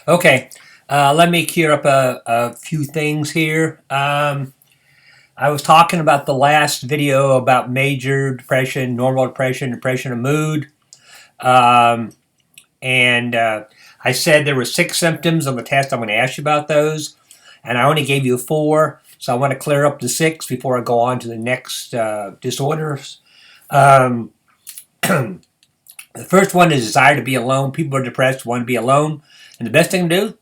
Okay, let me clear up a few things here. I was talking about the last video about major depression, normal depression, depression of mood, um, and I said there were 6 symptoms on the test. I'm going to ask you about those, and I only gave you 4, so I want to clear up the 6 before I go on to the next disorders. Um, the first one is desire to be alone. People are depressed, want to be alone, and the best thing to do,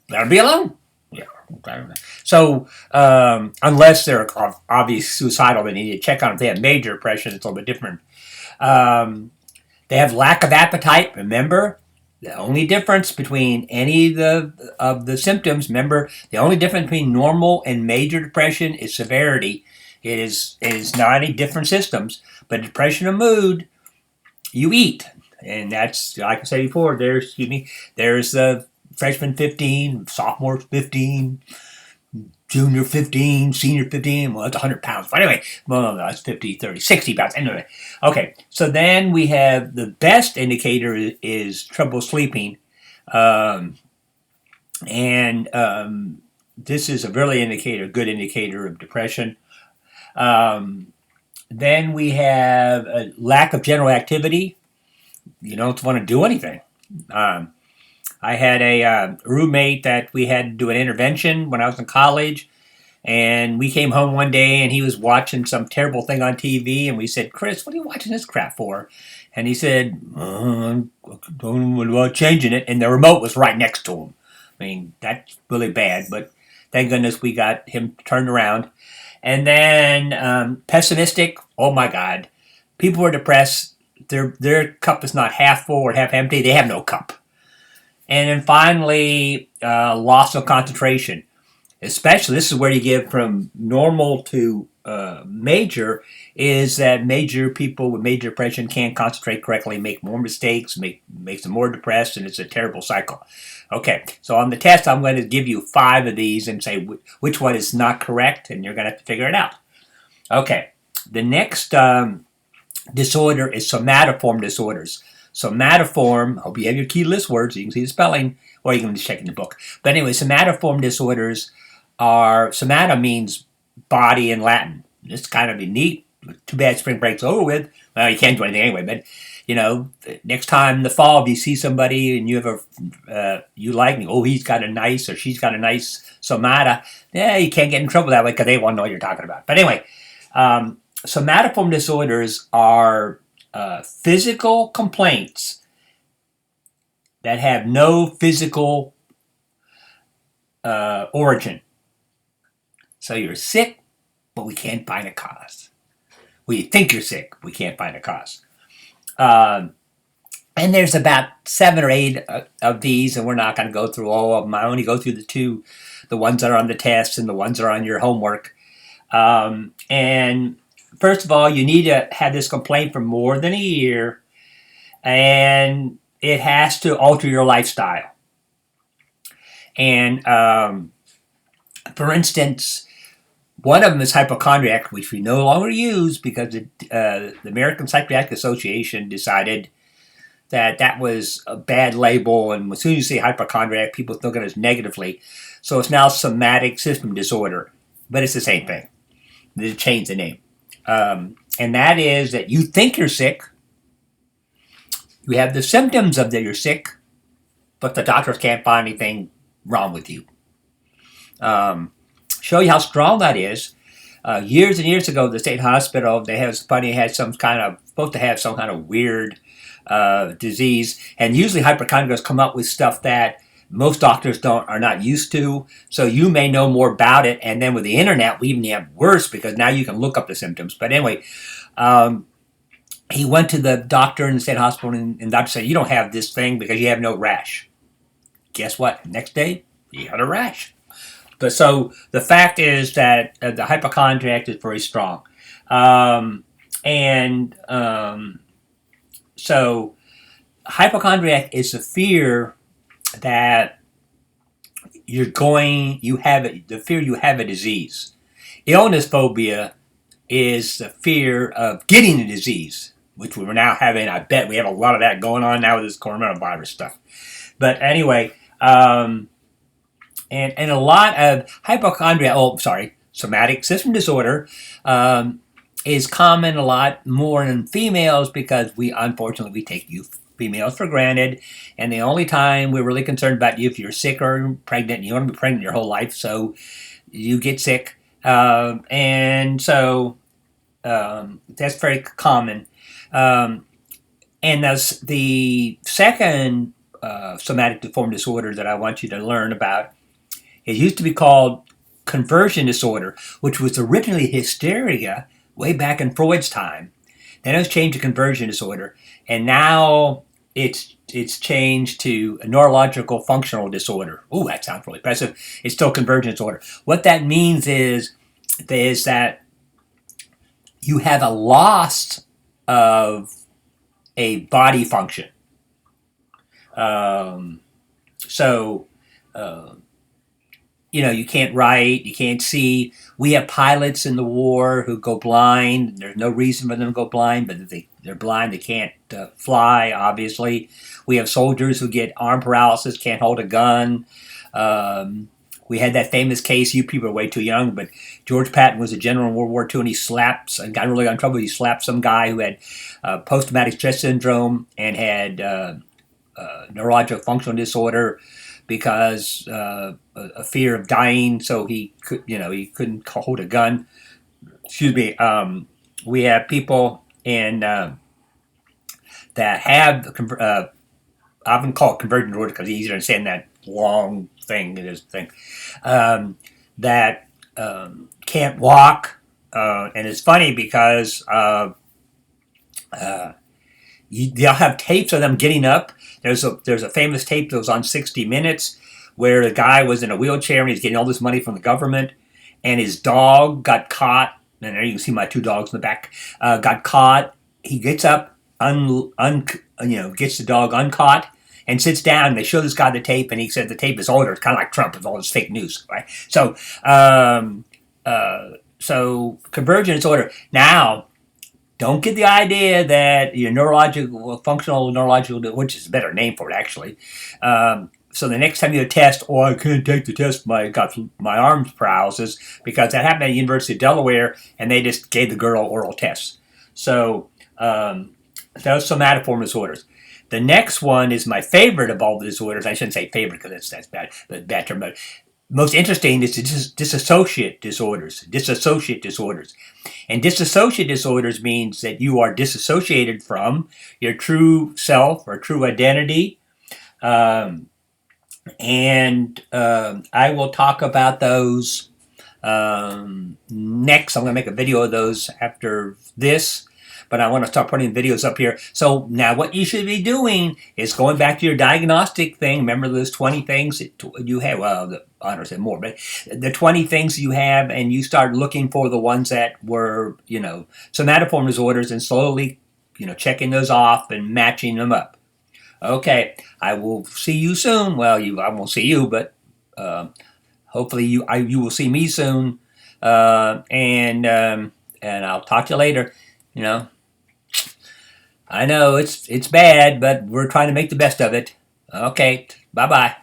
better be alone. Yeah. Okay. So, unless they're obviously suicidal, they need to check on if they have major depression. It's a little bit different. Um, they have lack of appetite. Remember, the only difference between any of the symptoms. Remember, the only difference between normal and major depression is severity. It is not any different systems. But depression of mood, you eat, and that's like I said before. There's the freshman 15, sophomore 15, junior 15, senior 15. Well, that's 100 pounds. But anyway, well, no, that's 50, 30, 60 pounds. Anyway, okay. So then we have the best indicator is trouble sleeping. Um, and this is a really good indicator of depression. Um, then we have a lack of general activity. You don't want to do anything. Um, I had a roommate that we had to do an intervention when I was in college, and we came home one day and he was watching some terrible thing on TV, and we said, "Chris, what are you watching this crap for?" And he said, "I'm don't know about changing it," and the remote was right next to him. I mean, that's really bad, but thank goodness we got him turned around. And then pessimistic. Oh my God, people are depressed. Their cup is not half full or half empty. They have no cup. And then finally, loss of concentration. Especially, this is where you get from normal to major, is that major people with major depression can't concentrate correctly, make more mistakes, makes them more depressed, and it's a terrible cycle. Okay, so on the test, I'm going to give you 5 of these and say which one is not correct, and you're going to have to figure it out. Okay, the next disorder is somatoform disorders. Somatoform, I hope you have your key list words so you can see the spelling, or you can just check in the book. But anyway, somatoform disorders are, somata means body in Latin. It's kind of neat. Too bad spring break's over with. Well, you can't do anything anyway, but next time in the fall, if you see somebody and you have you like, oh, he's got a nice or she's got a nice somata, you can't get in trouble that way because they won't know what you're talking about. But anyway, somatoform disorders are physical complaints that have no physical origin. So you're sick, but we can't find a cause. We think you're sick, we can't find a cause. And there's about 7 or 8 of these, and we're not going to go through all of them. I only go through the ones that are on the test and the ones that are on your homework. And first of all, you need to have this complaint for more than a year, and it has to alter your lifestyle. And for instance, one of them is hypochondriac, which we no longer use because the American Psychiatric Association decided that was a bad label, and as soon as you say hypochondriac, people think of it as negatively. So it's now somatic system disorder, but it's the same thing. They changed the name. And that is that you think you're sick, you have the symptoms of that you're sick, but the doctors can't find anything wrong with you. Show you how strong that is. Years and years ago, the state hospital, supposed to have some kind of weird disease, and usually hypochondriacs come up with stuff that most doctors are not used to. So you may know more about it, and then with the internet, we even have worse because now you can look up the symptoms. But anyway, he went to the doctor in the state hospital, and the doctor said, "You don't have this thing because you have no rash." Guess what? Next day, he had a rash. But so the fact is that the hypochondriac is very strong. So hypochondriac is a fear that the fear you have a disease. Illness phobia is the fear of getting the disease, which we're now having. I bet we have a lot of that going on now with this coronavirus stuff. But anyway, Um, and a lot of hypochondria, somatic system disorder, is common a lot more in females because unfortunately, we take you females for granted. And the only time we're really concerned about you if you're sick or pregnant, you don't want to be pregnant your whole life, so you get sick. And so that's very common. Um, and that's the second somatic deformed disorder that I want you to learn about. It used to be called conversion disorder, which was originally hysteria way back in Freud's time. Then it was changed to conversion disorder, and now it's changed to a neurological functional disorder. Ooh, that sounds really impressive. It's still conversion disorder. What that means is that you have a loss of a body function. Um, so, uh, you can't write, you can't see. We have pilots in the war who go blind. There's no reason for them to go blind, but if they're blind, they can't fly, obviously. We have soldiers who get arm paralysis, can't hold a gun. We had that famous case, you people are way too young, but George Patton was a general in World War II, and he got really in trouble. He slapped some guy who had post-traumatic stress syndrome and had neurological functional disorder because a fear of dying, so he couldn't hold a gun. Excuse me. We have people that have I often call it convergent disorder because it's easier than saying that long thing. It is thing that can't walk, and it's funny because they'll have tapes of them getting up. There's a famous tape that was on 60 Minutes where the guy was in a wheelchair and he's getting all this money from the government, and his dog got caught. And there you can see my two dogs in the back. Got caught. He gets up, gets the dog uncaught, and sits down. They show this guy the tape, and he said the tape is older. It's kind of like Trump with all this fake news, right? So convergent disorder. Now, don't get the idea that your functional neurological, which is a better name for it, actually. So the next time you test, I can't take the test. I got my arms paralysis because that happened at the University of Delaware, and they just gave the girl oral tests. So those somatoform disorders. The next one is my favorite of all the disorders. I shouldn't say favorite because that's bad term, but most interesting is the dissociate disorders. Dissociate disorders. And dissociate disorders means that you are disassociated from your true self or true identity. I will talk about those next. I'm going to make a video of those after this. But I want to start putting videos up here. So now what you should be doing is going back to your diagnostic thing. Remember those 20 things that you have? Well, I don't say more, but the 20 things you have, and you start looking for the ones that were, somatoform disorders, and slowly, checking those off and matching them up. Okay, I will see you soon. Well, I won't see you, but hopefully you will see me soon. And I'll talk to you later. I know it's bad, but we're trying to make the best of it. Okay, bye-bye.